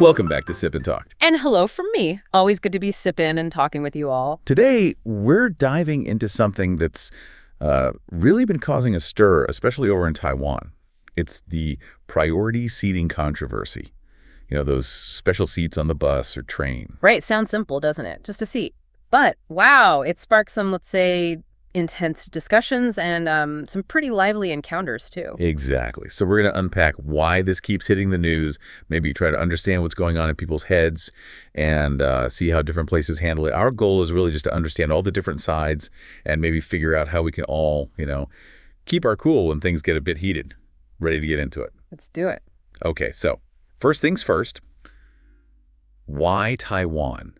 Welcome back to Sip and Talk. And hello from me. Always good to be sipping and talking with you all. Today, we're diving into something that's really been causing a stir, especially over in Taiwan. It's the priority seating controversy. You know, those special seats on the bus or train. Right. Sounds simple, doesn't it? Just a seat. But, wow, it sparked some, let's say, intense discussions and some pretty lively encounters, too. Exactly. So we're going to unpack why this keeps hitting the news, maybe try to understand what's going on in people's heads and see how different places handle it. Our goal is really just to understand all the different sides and maybe figure out how we can all, keep our cool when things get a bit heated. Ready to get into it? Let's do it. Okay, so first things first, why Taiwan?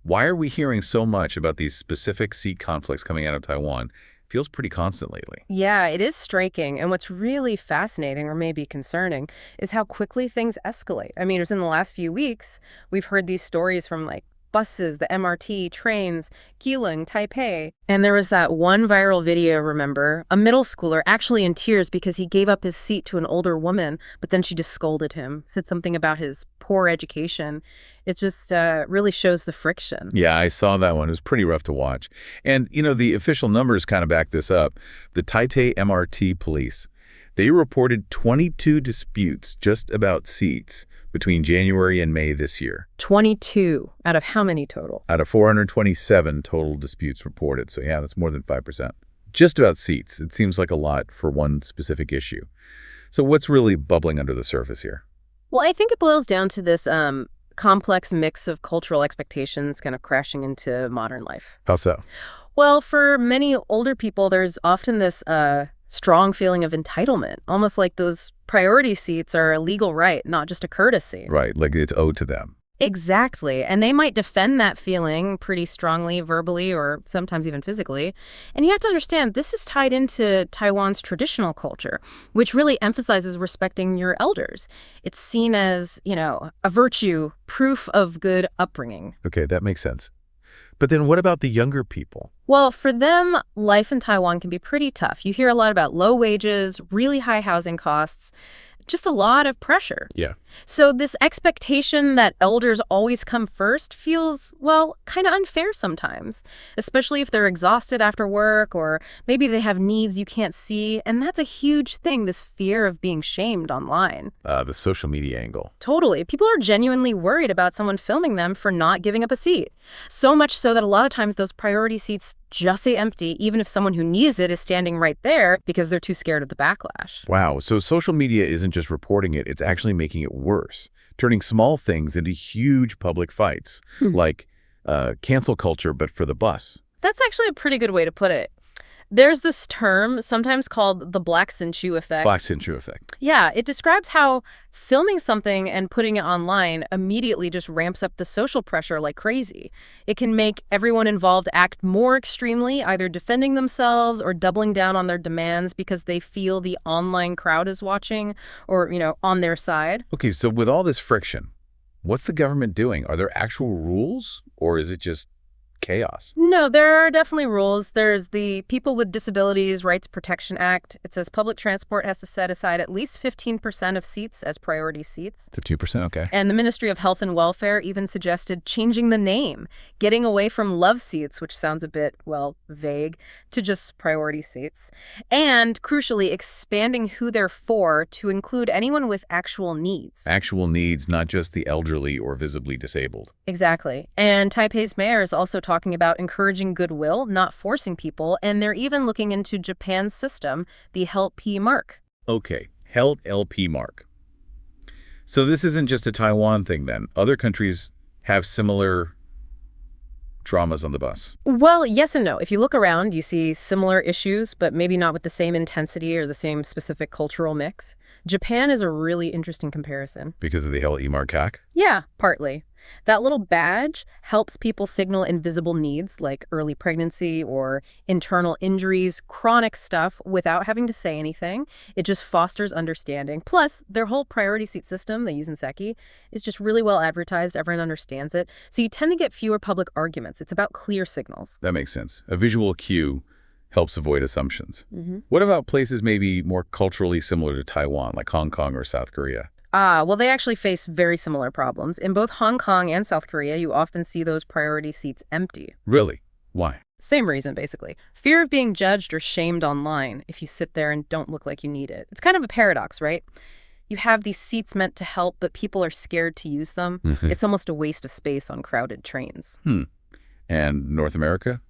Why are we hearing so much about these specific seat conflicts coming out of Taiwan? Feels pretty constant lately. Yeah, it is striking. And what's really fascinating, or maybe concerning, is how quickly things escalate. I mean, just in the last few weeks, we've heard these stories from buses, the MRT, trains, Keelung, Taipei. And there was that one viral video, remember? A middle schooler actually in tears because he gave up his seat to an older woman, but then she just scolded him, said something about his poor education. It just really shows the friction. Yeah, I saw that one. It was pretty rough to watch. And, the official numbers kind of back this up. The Taipei MRT police, they reported 22 disputes just about seats between January and May this year. 22 out of how many total? Out of 427 total disputes reported. So yeah, that's more than 5%. Just about seats. It seems like a lot for one specific issue. So what's really bubbling under the surface here? Well, I think it boils down to this complex mix of cultural expectations kind of crashing into modern life. How so? Well, for many older people, there's often this strong feeling of entitlement, almost like those priority seats are a legal right, not just a courtesy. Right, like it's owed to them. Exactly. And they might defend that feeling pretty strongly, verbally, or sometimes even physically. And you have to understand, this is tied into Taiwan's traditional culture, which really emphasizes respecting your elders. It's seen as, a virtue, proof of good upbringing. Okay, that makes sense. But then what about the younger people? Well, for them, life in Taiwan can be pretty tough. You hear a lot about low wages, really high housing costs, just a lot of pressure. Yeah. So this expectation that elders always come first feels, kind of unfair sometimes, especially if they're exhausted after work or maybe they have needs you can't see. And that's a huge thing, this fear of being shamed online. The social media angle. Totally. People are genuinely worried about someone filming them for not giving up a seat. So much so that a lot of times those priority seats just say empty, even if someone who needs it is standing right there because they're too scared of the backlash. Wow. So social media isn't just reporting it, it's actually making it worse, turning small things into huge public fights, like cancel culture, but for the bus. That's actually a pretty good way to put it. There's this term sometimes called the Black Cinchu effect. Black Cinchu effect. Yeah, it describes how filming something and putting it online immediately just ramps up the social pressure like crazy. It can make everyone involved act more extremely, either defending themselves or doubling down on their demands because they feel the online crowd is watching or, on their side. Okay, so with all this friction, what's the government doing? Are there actual rules or is it just chaos? No, there are definitely rules. There's the People with Disabilities Rights Protection Act. It says public transport has to set aside at least 15% of seats as priority seats. 15%, okay. And the Ministry of Health and Welfare even suggested changing the name, getting away from love seats, which sounds a bit, vague, to just priority seats. And crucially, expanding who they're for to include anyone with actual needs. Actual needs, not just the elderly or visibly disabled. Exactly. And Taipei's mayor is also talking about encouraging goodwill, not forcing people, and they're even looking into Japan's system, the HELP mark. Okay, HELP mark. So this isn't just a Taiwan thing then. Other countries have similar dramas on the bus. Well, yes and no. If you look around, you see similar issues, but maybe not with the same intensity or the same specific cultural mix. Japan is a really interesting comparison. Because of the HELP mark hack? Yeah, partly. That little badge helps people signal invisible needs like early pregnancy or internal injuries, chronic stuff, without having to say anything. It just fosters understanding. Plus, their whole priority seat system they use in Seki is just really well advertised. Everyone understands it. So you tend to get fewer public arguments. It's about clear signals. That makes sense. A visual cue helps avoid assumptions. Mm-hmm. What about places maybe more culturally similar to Taiwan, like Hong Kong or South Korea? Well, they actually face very similar problems. In both Hong Kong and South Korea, you often see those priority seats empty. Really? Why? Same reason, basically. Fear of being judged or shamed online if you sit there and don't look like you need it. It's kind of a paradox, right? You have these seats meant to help, but people are scared to use them. It's almost a waste of space on crowded trains. And North America?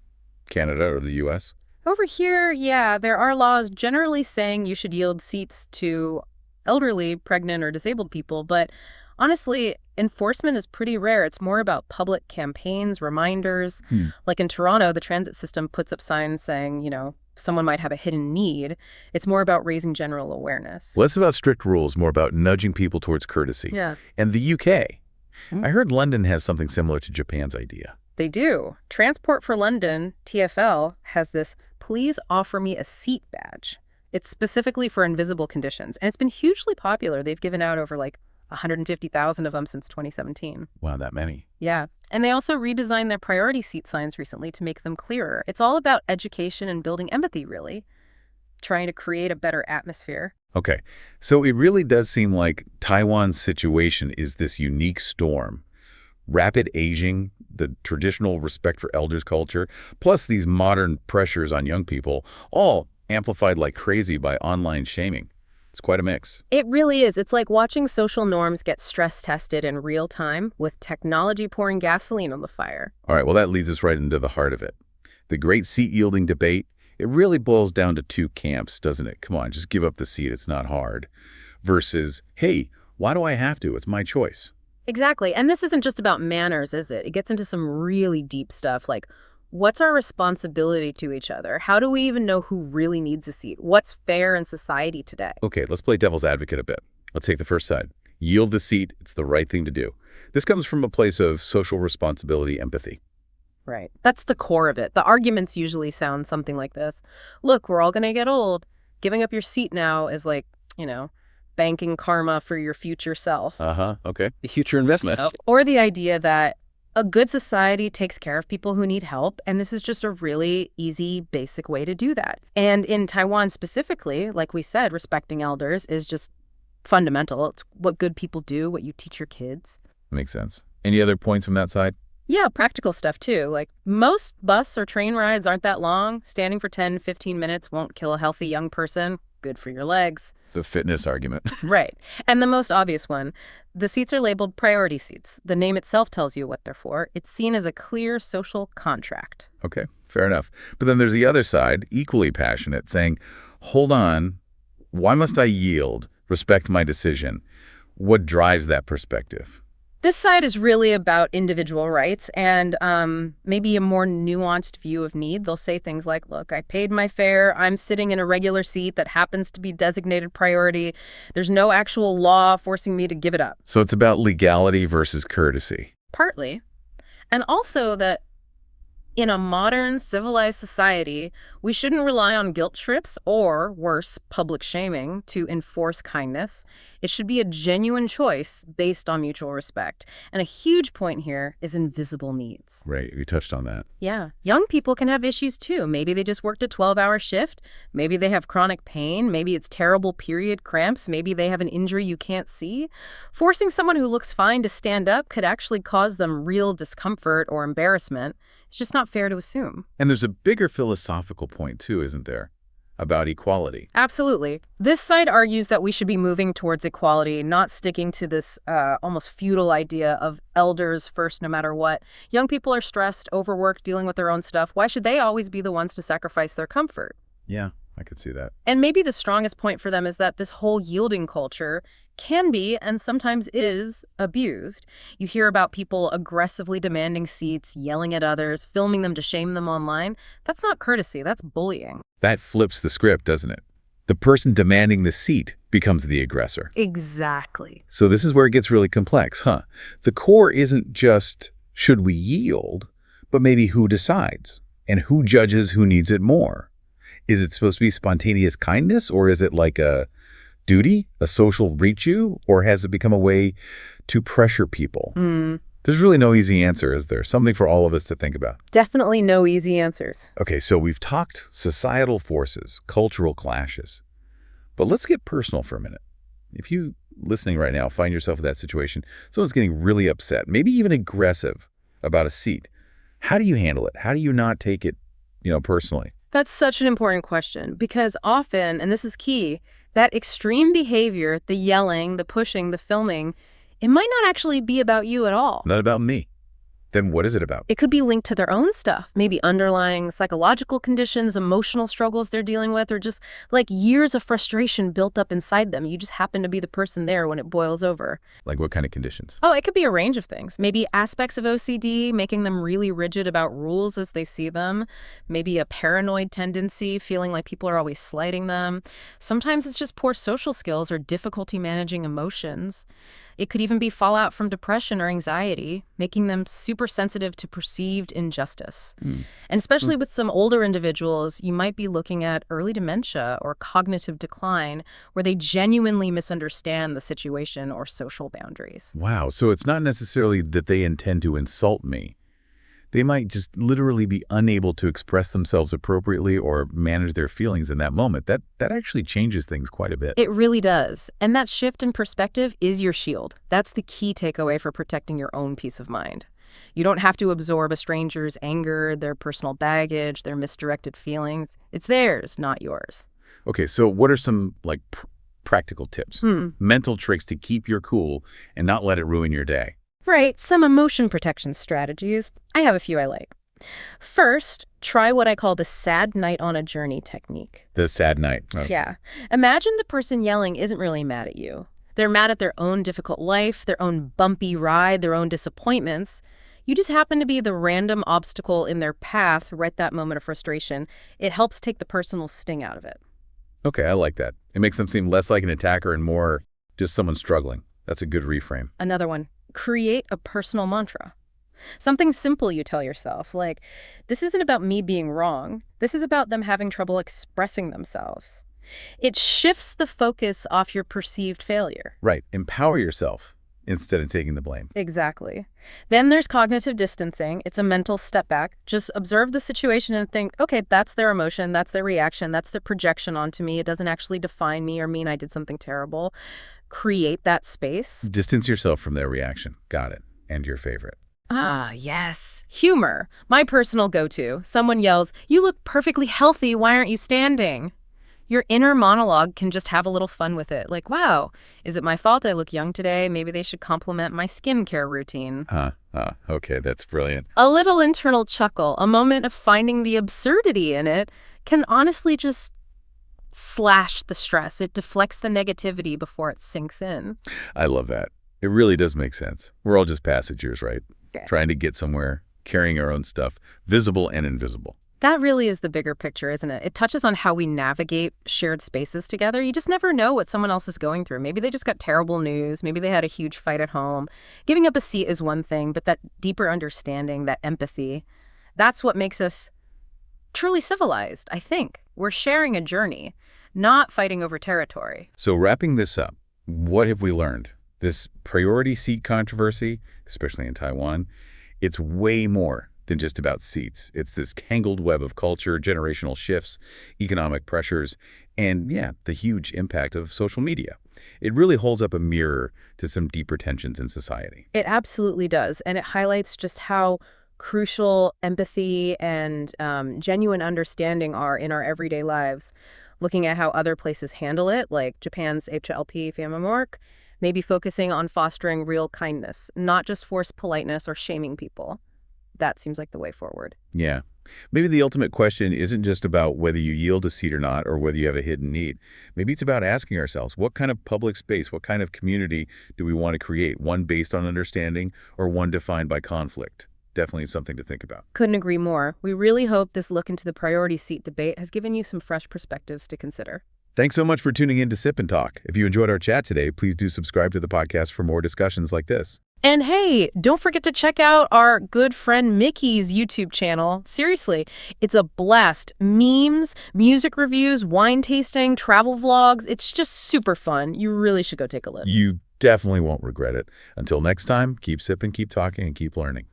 Canada or the U.S.? Over here, yeah, there are laws generally saying you should yield seats to elderly, pregnant, or disabled people, but honestly, enforcement is pretty rare. It's more about public campaigns, reminders. Like in Toronto, the transit system puts up signs saying, someone might have a hidden need. It's more about raising general awareness. Less about strict rules, more about nudging people towards courtesy. Yeah. And the UK. I heard London has something similar to Japan's idea. They do. Transport for London, TfL, has this "Please offer me a seat" badge. It's specifically for invisible conditions, and it's been hugely popular. They've given out over 150,000 of them since 2017. Wow, that many. Yeah. And they also redesigned their priority seat signs recently to make them clearer. It's all about education and building empathy, really. Trying to create a better atmosphere. Okay. So it really does seem like Taiwan's situation is this unique storm. Rapid aging, the traditional respect for elders culture, plus these modern pressures on young people, all amplified like crazy by online shaming. It's quite a mix. It really is. It's like watching social norms get stress tested in real time with technology pouring gasoline on the fire. All right, well, that leads us right into the heart of it. The great seat-yielding debate, it really boils down to two camps, doesn't it? Come on, just give up the seat. It's not hard. Versus, hey, why do I have to? It's my choice. Exactly. And this isn't just about manners, is it? It gets into some really deep stuff like, what's our responsibility to each other? How do we even know who really needs a seat? What's fair in society today? Okay, let's play devil's advocate a bit. Let's take the first side. Yield the seat. It's the right thing to do. This comes from a place of social responsibility, empathy. Right. That's the core of it. The arguments usually sound something like this. Look, we're all going to get old. Giving up your seat now is like, banking karma for your future self. Okay. The future investment. Or the idea that a good society takes care of people who need help, and this is just a really easy, basic way to do that. And in Taiwan specifically, like we said, respecting elders is just fundamental. It's what good people do, what you teach your kids. Makes sense. Any other points from that side? Yeah, practical stuff too. Like most bus or train rides aren't that long. Standing for 10, 15 minutes won't kill a healthy young person. Good for your legs. The fitness argument. Right. And the most obvious one, the seats are labeled priority seats. The name itself tells you what they're for. It's seen as a clear social contract. Okay, fair enough. But then there's the other side, equally passionate, saying, hold on, why must I yield, respect my decision? What drives that perspective? This side is really about individual rights and maybe a more nuanced view of need. They'll say things like, look, I paid my fare. I'm sitting in a regular seat that happens to be designated priority. There's no actual law forcing me to give it up. So it's about legality versus courtesy. Partly. And also that in a modern, civilized society, we shouldn't rely on guilt trips or, worse, public shaming to enforce kindness. It should be a genuine choice based on mutual respect. And a huge point here is invisible needs. Right, we touched on that. Yeah. Young people can have issues too. Maybe they just worked a 12-hour shift. Maybe they have chronic pain. Maybe it's terrible period cramps. Maybe they have an injury you can't see. Forcing someone who looks fine to stand up could actually cause them real discomfort or embarrassment. It's just not fair to assume. And there's a bigger philosophical point too, isn't there? About equality. Absolutely. This side argues that we should be moving towards equality, not sticking to this almost feudal idea of elders first no matter what. Young people are stressed, overworked, dealing with their own stuff. Why should they always be the ones to sacrifice their comfort? Yeah, I could see that. And maybe the strongest point for them is that this whole yielding culture can be, and sometimes is, abused. You hear about people aggressively demanding seats, yelling at others, filming them to shame them online. That's not courtesy, that's bullying. That flips the script, doesn't it? The person demanding the seat becomes the aggressor. Exactly. So this is where it gets really complex, huh? The core isn't just, should we yield, but maybe who decides, and who judges who needs it more. Is it supposed to be spontaneous kindness, or is it like a duty, a social virtue, or has it become a way to pressure people? There's really no easy answer, is there? Something for all of us to think about. Definitely no easy answers. Okay, so we've talked societal forces, cultural clashes. But let's get personal for a minute. If you listening right now find yourself in that situation, someone's getting really upset, maybe even aggressive about a seat. How do you handle it? How do you not take it, personally? That's such an important question because often, and this is key, that extreme behavior, the yelling, the pushing, the filming, it might not actually be about you at all. Not about me. Then what is it about? It could be linked to their own stuff, maybe underlying psychological conditions, emotional struggles they're dealing with, or just like years of frustration built up inside them. You just happen to be the person there when it boils over. Like what kind of conditions? Oh, it could be a range of things. Maybe aspects of OCD, making them really rigid about rules as they see them. Maybe a paranoid tendency, feeling like people are always slighting them. Sometimes it's just poor social skills or difficulty managing emotions. It could even be fallout from depression or anxiety, making them super sensitive to perceived injustice. And especially with some older individuals, you might be looking at early dementia or cognitive decline, where they genuinely misunderstand the situation or social boundaries. Wow, so it's not necessarily that they intend to insult me. They might just literally be unable to express themselves appropriately or manage their feelings in that moment. That actually changes things quite a bit. It really does. And that shift in perspective is your shield. That's the key takeaway for protecting your own peace of mind. You don't have to absorb a stranger's anger, their personal baggage, their misdirected feelings. It's theirs, not yours. Okay, so what are some practical tips? Mental tricks to keep your cool and not let it ruin your day? Right, some emotion protection strategies. I have a few I like. First, try what I call the sad night on a journey technique. The sad night. Okay. Yeah. Imagine the person yelling isn't really mad at you. They're mad at their own difficult life, their own bumpy ride, their own disappointments. You just happen to be the random obstacle in their path right that moment of frustration. It helps take the personal sting out of it. Okay, I like that. It makes them seem less like an attacker and more just someone struggling. That's a good reframe. Another one. Create a personal mantra. Something simple you tell yourself, like, this isn't about me being wrong. This is about them having trouble expressing themselves. It shifts the focus off your perceived failure. Right. Empower yourself instead of taking the blame. Exactly. Then there's cognitive distancing. It's a mental step back. Just observe the situation and think, okay, that's their emotion, that's their reaction, that's their projection onto me. It doesn't actually define me or mean I did something terrible. Create that space. Distance yourself from their reaction. Got it. And your favorite. Ah, yes. Humor. My personal go-to. Someone yells, "You look perfectly healthy. Why aren't you standing?" Your inner monologue can just have a little fun with it. Like, wow, is it my fault I look young today? Maybe they should compliment my skincare routine. Okay, that's brilliant. A little internal chuckle, a moment of finding the absurdity in it, can honestly just slash the stress. It deflects the negativity before it sinks in. I love that. It really does make sense. We're all just passengers, right? Okay. Trying to get somewhere, carrying our own stuff, visible and invisible. That really is the bigger picture, isn't it? It touches on how we navigate shared spaces together. You just never know what someone else is going through. Maybe they just got terrible news. Maybe they had a huge fight at home. Giving up a seat is one thing, but that deeper understanding, that empathy, that's what makes us truly civilized, I think. We're sharing a journey, not fighting over territory. So wrapping this up, what have we learned? This priority seat controversy, especially in Taiwan, it's way more than just about seats. It's this tangled web of culture, generational shifts, economic pressures, and the huge impact of social media. It really holds up a mirror to some deeper tensions in society. It absolutely does, and it highlights just how crucial empathy and genuine understanding are in our everyday lives. Looking at how other places handle it, like Japan's HLP Famamork, maybe focusing on fostering real kindness, not just forced politeness or shaming people. That seems like the way forward. Yeah. Maybe the ultimate question isn't just about whether you yield a seat or not, or whether you have a hidden need. Maybe it's about asking ourselves, what kind of public space, what kind of community do we want to create? One based on understanding or one defined by conflict? Definitely something to think about. Couldn't agree more. We really hope this look into the priority seat debate has given you some fresh perspectives to consider. Thanks so much for tuning in to Sip and Talk. If you enjoyed our chat today, please do subscribe to the podcast for more discussions like this. And hey, don't forget to check out our good friend Micky's YouTube channel. Seriously, it's a blast. Memes, music reviews, wine tasting, travel vlogs. It's just super fun. You really should go take a look. You definitely won't regret it. Until next time, keep sipping, keep talking, and keep learning.